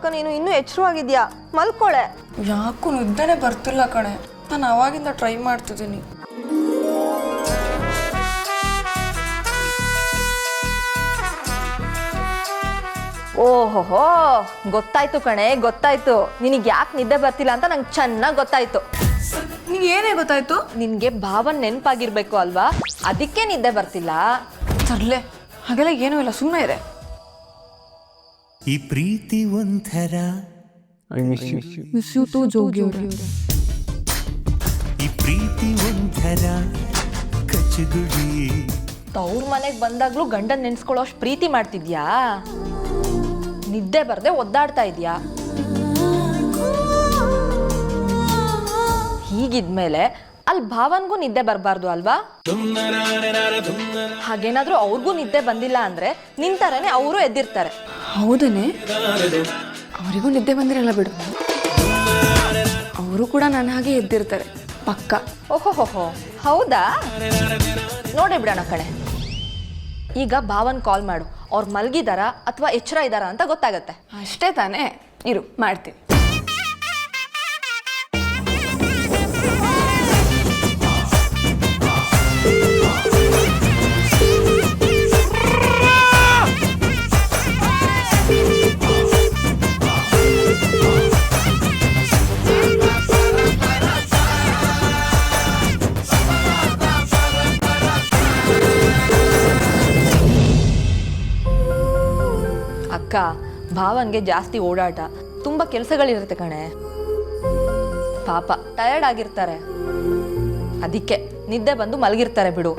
ಅಕ್ಕ ನೀನು ಇನ್ನೂ ಎಚ್ಚರವಾಗಿದ್ಯಾ? ಮಲ್ಕೊಳೆ. ಯಾಕೂ ನಿದ್ದೆನೇ ಬರ್ತಿಲ್ಲ ಕಣೆ. ನಾನು ಅವಾಗಿಂದ ಟ್ರೈ ಮಾಡ್ತಿದ್ದೀನಿ. ಓಹೋಹೋ, ಗೊತ್ತಾಯ್ತು ಕಣೆ, ಗೊತ್ತಾಯ್ತು. ನಿನಗೆ ಯಾಕೆ ನಿದ್ದೆ ಬರ್ತಿಲ್ಲ ಅಂತ ನಂಗೆ ಚೆನ್ನಾಗಿ ಗೊತ್ತಾಯ್ತು. ನಿಂಗೆ ಏನೇ ಗೊತ್ತಾಯ್ತು? ನಿನಗೆ ಭಾವನ್ ನೆನಪಾಗಿರ್ಬೇಕು ಅಲ್ವಾ, ಅದಕ್ಕೆ ನಿದ್ದೆ ಬರ್ತಿಲ್ಲ. ತರ್ಲೆ, ಹಾಗೆಲ್ಲ ಏನೂ ಇಲ್ಲ, ಸುಮ್ಮನೆ ಇದೆ. ಈ ಪ್ರೀತಿ ಒಂಥರ ಮಿಸ್ ಯು ಟು ಜೋಗಿ ಅವರೇ. ಈ ಪ್ರೀತಿ ಒಂಥರ ಕಚ್ಚಗುಳಿ. ತವ್ರ ಮನೆಗೆ ಬಂದಾಗ್ಲೂ ಗಂಡನ್ ನೆನ್ಸ್ಕೊಳ್ಳೋಷ್ಟು ಪ್ರೀತಿ ಮಾಡ್ತಿದ್ಯಾ? ನಿದ್ದೆ ಬರ್ದೆ ಒದ್ದಾಡ್ತಾ ಇದ್ಯಾ? ಹೀಗಿದ್ಮೇಲೆ ಅಲ್ಲಿ ಭಾವನ್ಗೂ ನಿದ್ದೆ ಬರಬಾರ್ದು ಅಲ್ವಾ? ಹಾಗೇನಾದ್ರೂ ಅವ್ರಿಗೂ ನಿದ್ದೆ ಬಂದಿಲ್ಲ ಅಂದ್ರೆ ನಿಂತರನೆ ಅವರು ಎದ್ದಿರ್ತಾರೆ. ಹೌದನೇ? ಅವರಿಗೂ ನಿದ್ದೆ ಬಂದಿರಲ್ಲ ಬಿಡು. ಅವರು ಕೂಡ ನನ್ನ ಹಾಗೆ ಎದ್ದಿರ್ತಾರೆ ಪಕ್ಕ. ಓಹೋಹೋ, ಹೌದಾ? ನೋಡೇ ಬಿಡೋಣ ಕಣೆ. ಈಗ ಭಾವನ್ ಕಾಲ್ ಮಾಡು, ಅವ್ರು ಮಲ್ಗಿದಾರಾ ಅಥವಾ ಎಚ್ಚರ ಇದ್ದಾರಾ ಅಂತ ಗೊತ್ತಾಗತ್ತೆ. ಅಷ್ಟೇ ತಾನೇ, ಇರು ಮಾಡ್ತೀನಿ. ಅಕ್ಕ, ಭಾವನ್ಗೆ ಜಾಸ್ತಿ ಓಡಾಟ, ತುಂಬಾ ಕೆಲಸಗಳಿರುತ್ತೆ ಕಣೆ. ಪಾಪ ಟಯರ್ಡ್ ಆಗಿರ್ತಾರೆ, ಅದಕ್ಕೆ ನಿದ್ದೆ ಬಂದು ಮಲಗಿರ್ತಾರೆ ಬಿಡು.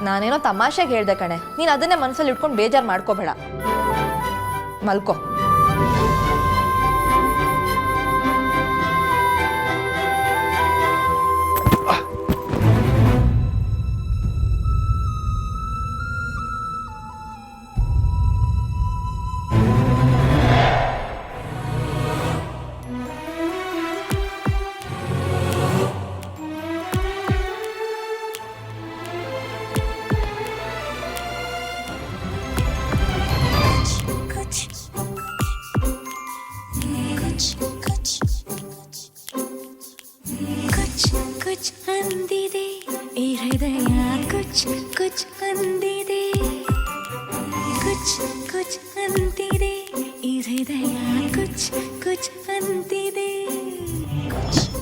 ನಾನೇನೋ ತಮಾಷೆಗೆ ಹೇಳ್ದೆ ಕಣೆ, ನೀನು ಅದನ್ನೇ ಮನಸ್ಸಲ್ಲಿ ಇಟ್ಕೊಂಡು ಬೇಜಾರು ಮಾಡ್ಕೋಬೇಡ. ಮಲ್ಕೋ. कुछ अंदिदे ए हृदय कुछ अंदिदे कुछ अंदिदे ए हृदय कुछ अंदिदे कुछ